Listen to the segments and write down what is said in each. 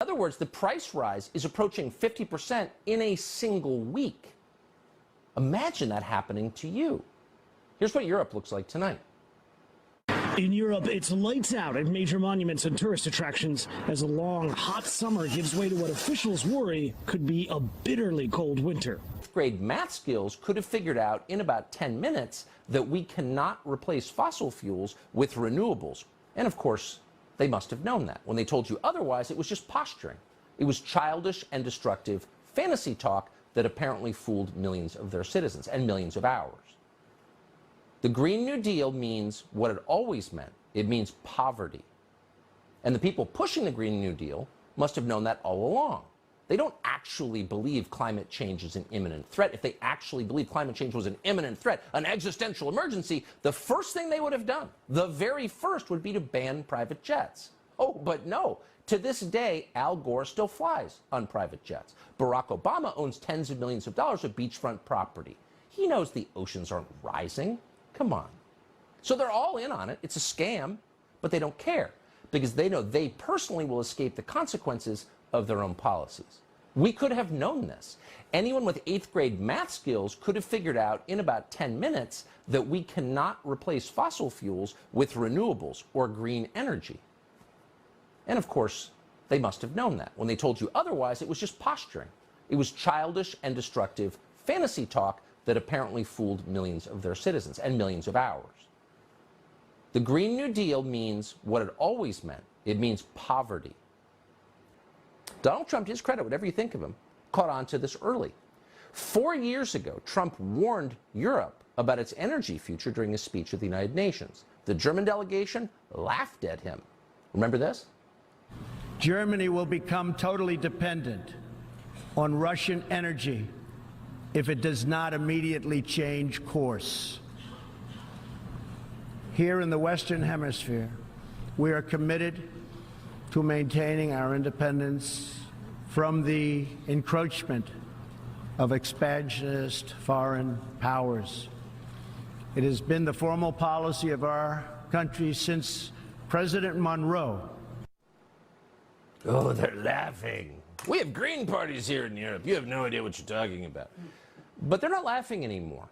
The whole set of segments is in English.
In other words, the price rise is approaching 50% in a single week. Imagine that happening to you. Here's what Europe looks like tonight. In Europe, it's lights out at major monuments and tourist attractions as a long, hot summer gives way to what officials worry could be a bitterly cold winter. Grade math skills could have figured out in about 10 minutes that we cannot replace fossil fuels with renewables. And of course, they must have known that. When they told you otherwise, it was just posturing. It was childish and destructive fantasy talk that apparently fooled millions of their citizens and millions of ours. The Green New Deal means what it always meant. It means poverty. And the people pushing the Green New Deal must have known that all along. They don't actually believe climate change is an imminent threat. If they actually believed climate change was an imminent threat, an existential emergency, the first thing they would have done, the very first, would be to ban private jets. Oh, but no. To this day, Al Gore still flies on private jets. Barack Obama owns tens of millions of dollars of beachfront property. He knows the oceans aren't rising. Come on. So they're all in on it. It's a scam, but they don't care because they know they personally will escape the consequences of their own policies. We could have known this. Anyone with 8th grade math skills could have figured out in about 10 minutes that we cannot replace fossil fuels with renewables or green energy. And of course, they must have known that. When they told you otherwise, it was just posturing. It was childish and destructive fantasy talk that apparently fooled millions of their citizens and millions of ours. The Green New Deal means what it always meant. It means poverty. Donald Trump, to his credit, whatever you think of him, caught on to this early. 4 years ago, Trump warned Europe about its energy future during his speech at the United Nations. The German delegation laughed at him. Remember this? Germany will become totally dependent on Russian energy if it does not immediately change course. Here in the Western Hemisphere, we are committed to maintaining our independence from the encroachment of expansionist foreign powers. It has been the formal policy of our country since President Monroe. Oh, they're laughing. We have green parties here in Europe. You have no idea what you're talking about. But they're not laughing anymore.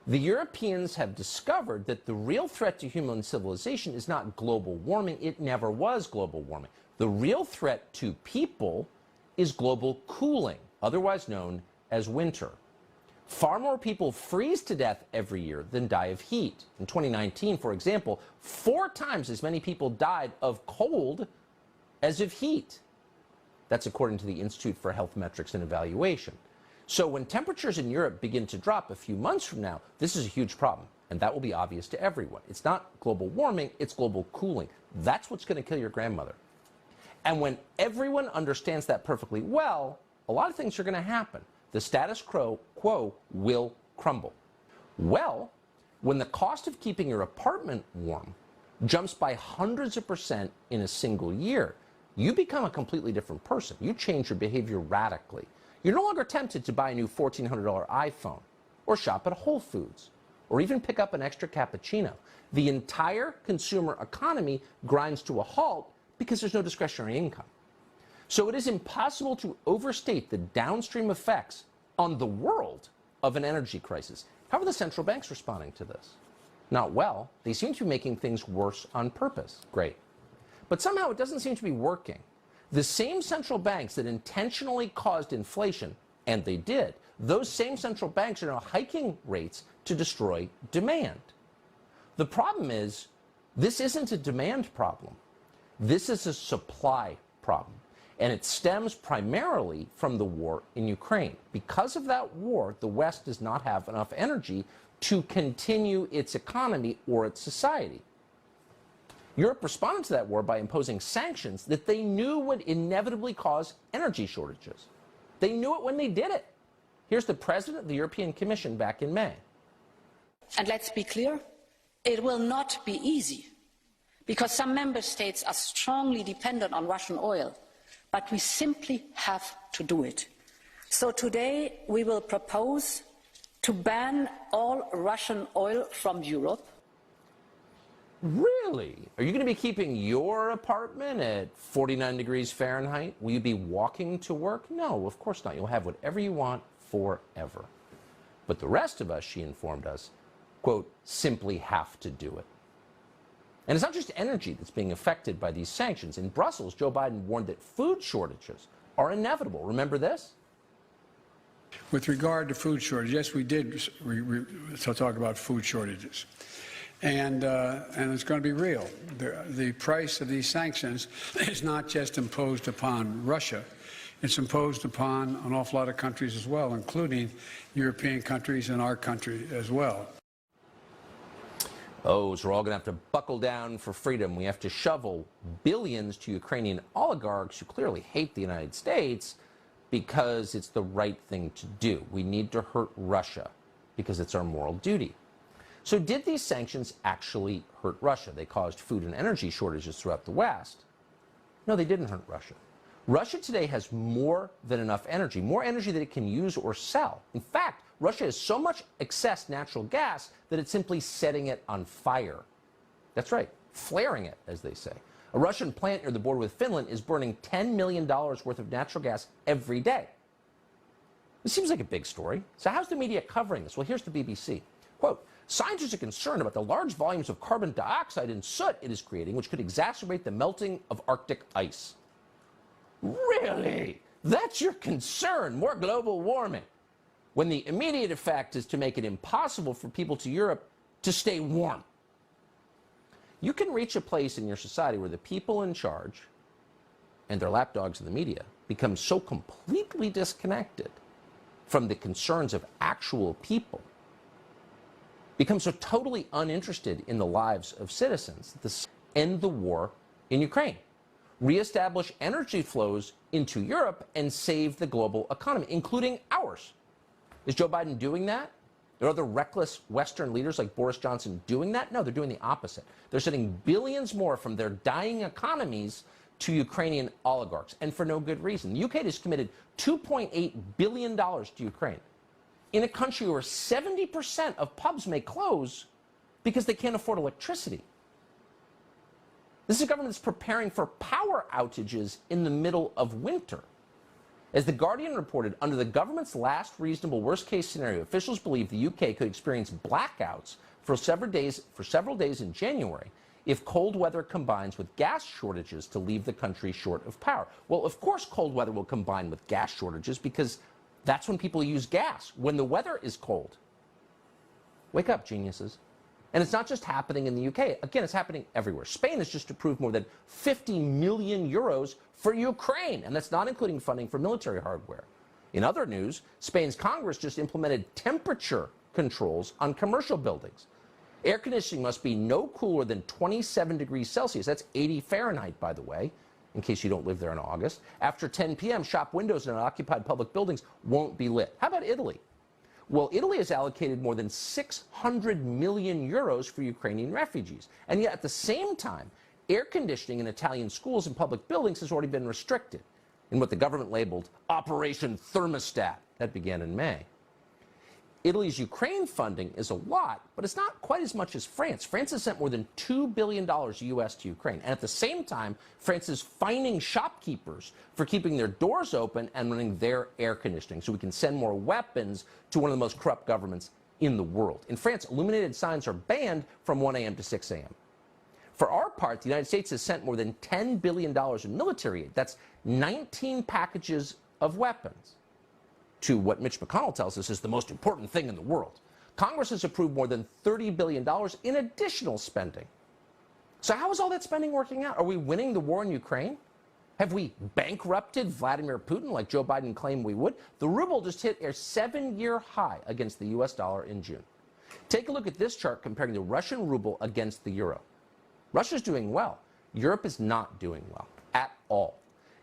The Europeans have discovered that the real threat to human civilization is not global warming. It never was global warming. The real threat to people is global cooling, otherwise known as winter. Far more people freeze to death every year than die of heat. In 2019, for example, 4 times as many people died of cold as of heat. That's according to the Institute for Health Metrics and Evaluation. So when temperatures in Europe begin to drop a few months from now, this is a huge problem, and that will be obvious to everyone. It's not global warming, it's global cooling. That's what's going to kill your grandmother. And when everyone understands that perfectly well, a lot of things are going to happen. The status quo will crumble. Well, when the cost of keeping your apartment warm jumps by hundreds of % in a single year, you become a completely different person. You change your behavior radically. You're no longer tempted to buy a new $1,400 iPhone, or shop at Whole Foods, or even pick up an extra cappuccino. The entire consumer economy grinds to a halt because there's no discretionary income. So it is impossible to overstate the downstream effects on the world of an energy crisis. How are the central banks responding to this? Not well. They seem to be making things worse on purpose. Great. But somehow it doesn't seem to be working. The same central banks that intentionally caused inflation, and they did, those same central banks are now hiking rates to destroy demand. The problem is, this isn't a demand problem. This is a supply problem. And it stems primarily from the war in Ukraine. Because of that war, the West does not have enough energy to continue its economy or its society. Europe responded to that war by imposing sanctions that they knew would inevitably cause energy shortages. They knew it when they did it. Here's the president of the European Commission back in May. And let's be clear, it will not be easy, because some member states are strongly dependent on Russian oil, but we simply have to do it. So today we will propose to ban all Russian oil from Europe. Really? Are you going to be keeping your apartment at 49 degrees Fahrenheit? Will you be walking to work? No, of course not. You'll have whatever you want forever. But the rest of us, she informed us, quote, simply have to do it. And it's not just energy that's being affected by these sanctions. In Brussels, Joe Biden warned that food shortages are inevitable. Remember this? With regard to food shortages, yes, we did talk about food shortages. And it's going to be real. The price of these sanctions is not just imposed upon Russia. It's imposed upon an awful lot of countries as well, including European countries and our country as well. Oh, so we're all going to have to buckle down for freedom. We have to shovel billions to Ukrainian oligarchs who clearly hate the United States because it's the right thing to do. We need to hurt Russia because it's our moral duty. So did these sanctions actually hurt Russia? They caused food and energy shortages throughout the West. No, they didn't hurt Russia. Russia today has more than enough energy, more energy that it can use or sell. In fact, Russia has so much excess natural gas that it's simply setting it on fire. That's right, flaring it, as they say. A Russian plant near the border with Finland is burning $10 million worth of natural gas every day. This seems like a big story. So how's the media covering this? Well, here's the BBC. Quote, scientists are concerned about the large volumes of carbon dioxide and soot it is creating, which could exacerbate the melting of Arctic ice. Really? That's your concern, more global warming, when the immediate effect is to make it impossible for people to Europe to stay warm. You can reach a place in your society where the people in charge and their lapdogs in the media become so completely disconnected from the concerns of actual people, become so totally uninterested in the lives of citizens, that end the war in Ukraine, reestablish energy flows into Europe, and save the global economy, including ours. Is Joe Biden doing that? Are other reckless Western leaders like Boris Johnson doing that? No, they're doing the opposite. They're sending billions more from their dying economies to Ukrainian oligarchs, and for no good reason. The UK has committed $2.8 billion to Ukraine in a country where 70% of pubs may close because they can't afford electricity. This is a government that's preparing for power outages in the middle of winter. As The Guardian reported, under the government's last reasonable worst-case scenario, officials believe the UK could experience blackouts for several days in January if cold weather combines with gas shortages to leave the country short of power. Well, of course cold weather will combine with gas shortages because that's when people use gas, when the weather is cold. Wake up, geniuses. And it's not just happening in the UK. Again, it's happening everywhere. Spain has just approved more than 50 million euros for Ukraine, and that's not including funding for military hardware. In other news, Spain's Congress just implemented temperature controls on commercial buildings. Air conditioning must be no cooler than 27 degrees Celsius. That's 80 Fahrenheit, by the way, in case you don't live there in August. After 10 p.m., shop windows in unoccupied public buildings won't be lit. How about Italy? Well, Italy has allocated more than 600 million euros for Ukrainian refugees. And yet, at the same time, air conditioning in Italian schools and public buildings has already been restricted in what the government labeled Operation Thermostat. That began in May. Italy's Ukraine funding is a lot, but it's not quite as much as France. France has sent more than $2 billion U.S. to Ukraine. And at the same time, France is fining shopkeepers for keeping their doors open and running their air conditioning so we can send more weapons to one of the most corrupt governments in the world. In France, illuminated signs are banned from 1 a.m. to 6 a.m. For our part, the United States has sent more than $10 billion in military aid. That's 19 packages of weapons to what Mitch McConnell tells us is the most important thing in the world. Congress has approved more than $30 billion in additional spending. So how is all that spending working out? Are we winning the war in Ukraine? Have we bankrupted Vladimir Putin like Joe Biden claimed we would? The ruble just hit a 7-year high against the U.S. dollar in June. Take a look at this chart comparing the Russian ruble against the euro. Russia's doing well. Europe is not doing well at all.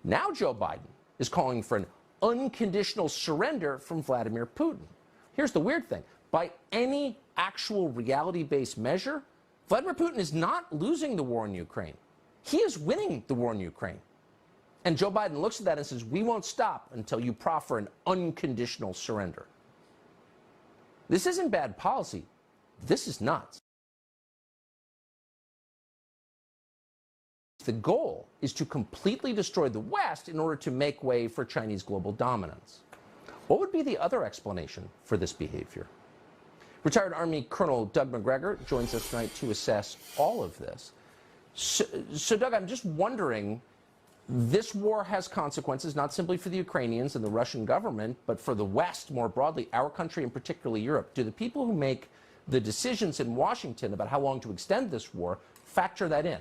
Now Joe Biden is calling for an unconditional surrender from Vladimir Putin. Here's the weird thing. By any actual reality-based measure, Vladimir Putin is not losing the war in Ukraine. He is winning the war in Ukraine. And Joe Biden looks at that and says, we won't stop until you proffer an unconditional surrender. This isn't bad policy. This is nuts. The goal is to completely destroy the West in order to make way for Chinese global dominance. What would be the other explanation for this behavior? Retired Army Colonel Doug Macgregor joins us tonight to assess all of this. So Doug, I'm just wondering, this war has consequences not simply for the Ukrainians and the Russian government, but for the West more broadly, our country and particularly Europe. Do the people who make the decisions in Washington about how long to extend this war factor that in?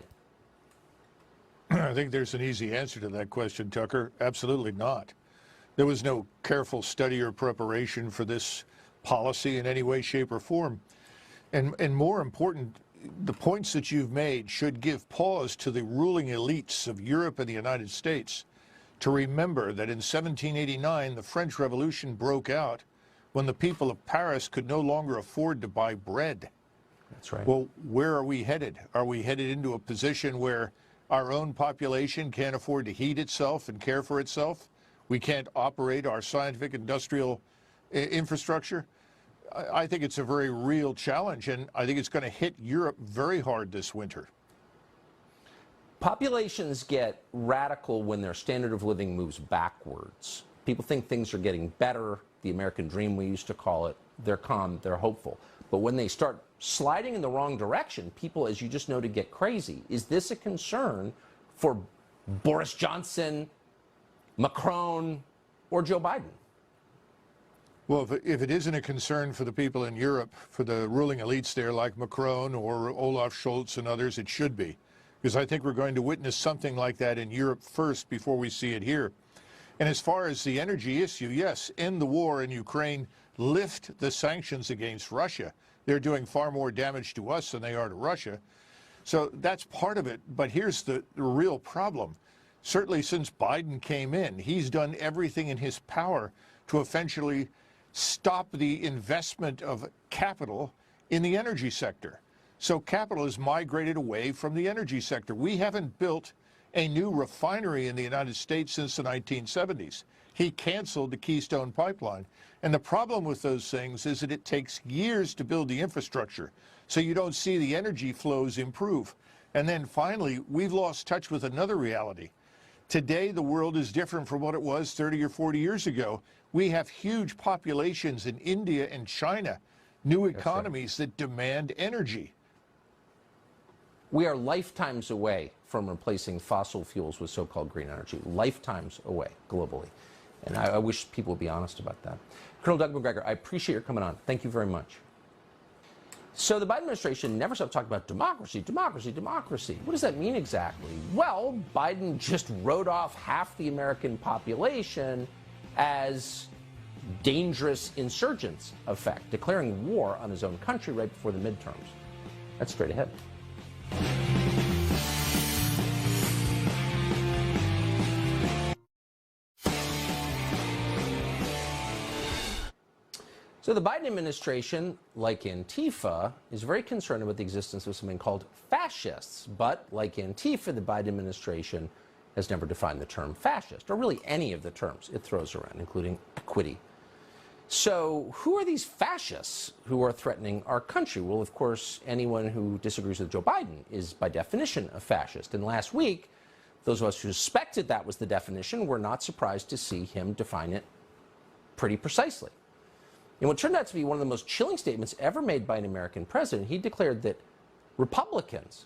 I think there's an easy answer to that question, Tucker. Absolutely not. There was no careful study or preparation for this policy in any way, shape, or form. And more important, the points that you've made should give pause to the ruling elites of Europe and the United States to remember that in 1789, the French Revolution broke out when the people of Paris could no longer afford to buy bread. That's right. Well, where are we headed? Are we headed into a position where our own population can't afford to heat itself and care for itself? We can't operate our scientific industrial infrastructure? I think it's a very real challenge, and I think it's going to hit Europe very hard this winter. Populations get radical when their standard of living moves backwards. People think things are getting better, the American dream we used to call it. They're calm, they're hopeful. But when they start sliding in the wrong direction, people, as you just noted, get crazy. Is this a concern for Boris Johnson, Macron, or Joe Biden? Well, if it isn't a concern for the people in Europe, for the ruling elites there like Macron or Olaf Scholz and others, it should be. Because I think we're going to witness something like that in Europe first before we see it here. And as far as the energy issue, yes, end the war in Ukraine, lift the sanctions against Russia. They're doing far more damage to us than they are to Russia. So that's part of it. But here's the real problem. Certainly since Biden came in, he's done everything in his power to eventually stop the investment of capital in the energy sector. So capital has migrated away from the energy sector. We haven't built a new refinery in the United States since the 1970s. He canceled the Keystone Pipeline. And the problem with those things is that it takes years to build the infrastructure, so you don't see the energy flows improve. And then finally, we've lost touch with another reality. Today, the world is different from what it was 30 or 40 years ago. We have huge populations in India and China, new economies that demand energy. We are lifetimes away from replacing fossil fuels with so-called green energy. Lifetimes away globally. And I wish people would be honest about that. Colonel Doug Macgregor, I appreciate your coming on. Thank you very much. So the Biden administration never stopped talking about democracy, democracy, democracy. What does that mean exactly? Well, Biden just wrote off half the American population as dangerous insurgents, of fact, declaring war on his own country right before the midterms. That's straight ahead. So the Biden administration, like Antifa, is very concerned about the existence of something called fascists. But like Antifa, the Biden administration has never defined the term fascist, or really any of the terms it throws around, including equity. So who are these fascists who are threatening our country? Well, of course, anyone who disagrees with Joe Biden is by definition a fascist. And last week, those of us who suspected that was the definition were not surprised to see him define it pretty precisely. In what turned out to be one of the most chilling statements ever made by an American president, he declared that Republicans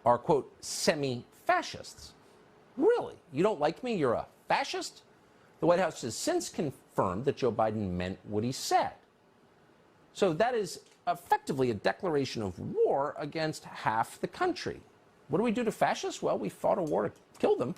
are, quote, semi-fascists. Really? You don't like me? You're a fascist? The White House has since confirmed that Joe Biden meant what he said. So that is effectively a declaration of war against half the country. What do we do to fascists? Well, we fought a war to kill them.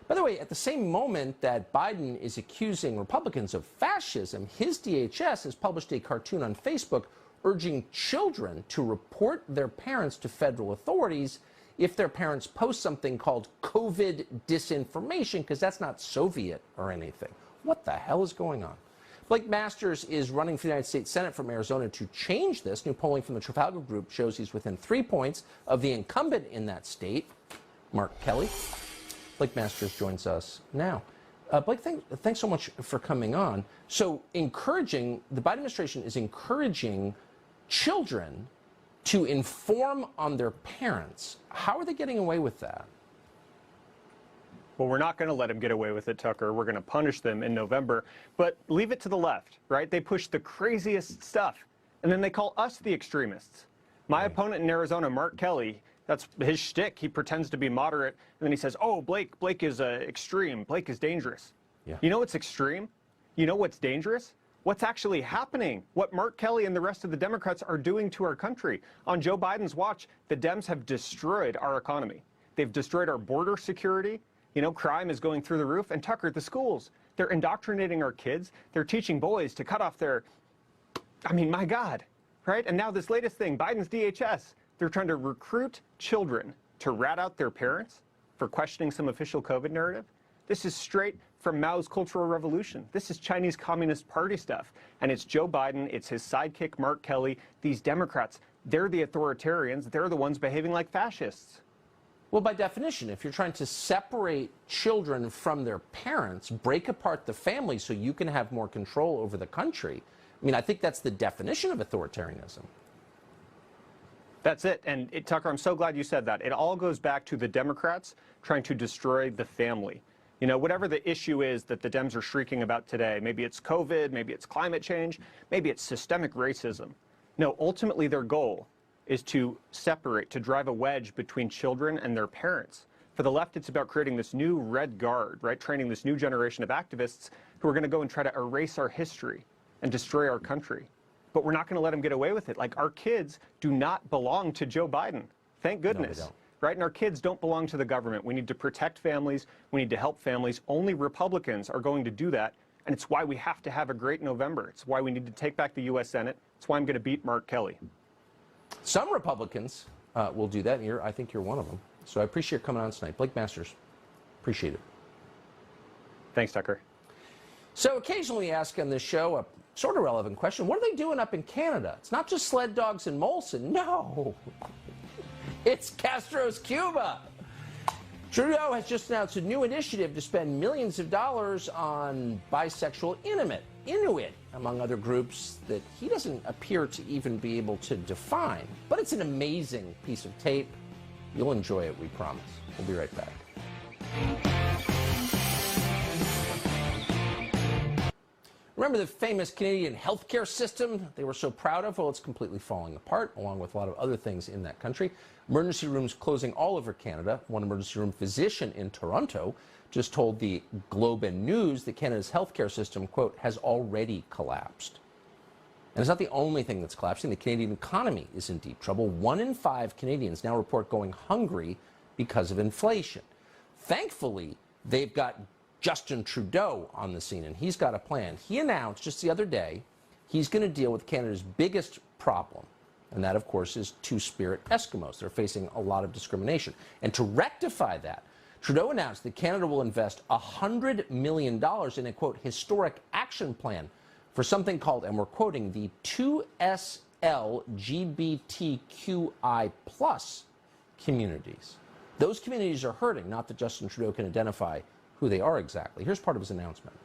By the way, at the same moment that Biden is accusing Republicans of fascism, his DHS has published a cartoon on Facebook urging children to report their parents to federal authorities if their parents post something called COVID disinformation, because that's not Soviet or anything. What the hell is going on? Blake Masters is running for the United States Senate from Arizona to change this. New polling from the Trafalgar Group shows he's within 3 points of the incumbent in that state, Mark Kelly. Blake Masters joins us now. Blake, thanks so much for coming on. So the Biden administration is encouraging children to inform on their parents. How are they getting away with that? Well, we're not going to let them get away with it, Tucker. We're going to punish them in November. But leave it to the left, right? They push the craziest stuff, and then they call us the extremists. My opponent in Arizona, Mark Kelly, that's his shtick. He pretends to be moderate, and then he says, oh, Blake is extreme. Blake is dangerous. Yeah. You know what's extreme? You know what's dangerous? What's actually happening? What Mark Kelly and the rest of the Democrats are doing to our country. On Joe Biden's watch, the Dems have destroyed our economy. They've destroyed our border security. You know, crime is going through the roof. And Tucker, the schools, they're indoctrinating our kids. They're teaching boys to cut off their, I mean, my God, right? And now this latest thing, Biden's DHS, they're trying to recruit children to rat out their parents for questioning some official COVID narrative. This is straight from Mao's Cultural Revolution. This is Chinese Communist Party stuff. And it's Joe Biden, it's his sidekick, Mark Kelly, these Democrats. They're the authoritarians. They're the ones behaving like fascists. Well, by definition, if you're trying to separate children from their parents, break apart the family so you can have more control over the country, I mean, I think that's the definition of authoritarianism. That's it. And Tucker, I'm so glad you said that. It all goes back to the Democrats trying to destroy the family. You know, whatever the issue is that the Dems are shrieking about today, maybe it's COVID, maybe it's climate change, maybe it's systemic racism. No, ultimately their goal is to separate, to drive a wedge between children and their parents. For the left, it's about creating this new red guard, right? Training this new generation of activists who are going to go and try to erase our history and destroy our country. But we're not going to let them get away with it. Like, our kids do not belong to Joe Biden. Thank goodness. No, they don't. Right? And our kids don't belong to the government. We need to protect families. We need to help families. Only Republicans are going to do that. And it's why we have to have a great November. It's why we need to take back the U.S. Senate. It's why I'm going to beat Mark Kelly. Some Republicans will do that, and I think you're one of them. So I appreciate you coming on tonight. Blake Masters, appreciate it. Thanks, Tucker. So occasionally we ask on this show a sort of relevant question. What are they doing up in Canada? It's not just sled dogs and Molson. No. It's Castro's Cuba. Trudeau has just announced a new initiative to spend millions of dollars on bisexual Inuit, among other groups that he doesn't appear to even be able to define. But it's an amazing piece of tape. You'll enjoy it, we promise. We'll be right back. Remember the famous Canadian healthcare system they were so proud of? Well, it's completely falling apart, along with a lot of other things in that country. Emergency rooms closing all over Canada. One emergency room physician in Toronto just told the Globe and News that Canada's healthcare system, quote, has already collapsed. And it's not the only thing that's collapsing. The Canadian economy is in deep trouble. 1 in 5 Canadians now report going hungry because of inflation. Thankfully, they've got Justin Trudeau on the scene, and he's got a plan. He announced just the other day he's going to deal with Canada's biggest problem, and that, of course, is Two-Spirit Eskimos. They're facing a lot of discrimination. And to rectify that, Trudeau announced that Canada will invest $100 million in a, quote, historic action plan for something called, and we're quoting, the 2SLGBTQI+ communities. Those communities are hurting, not that Justin Trudeau can identify who they are exactly. Here's part of his announcement.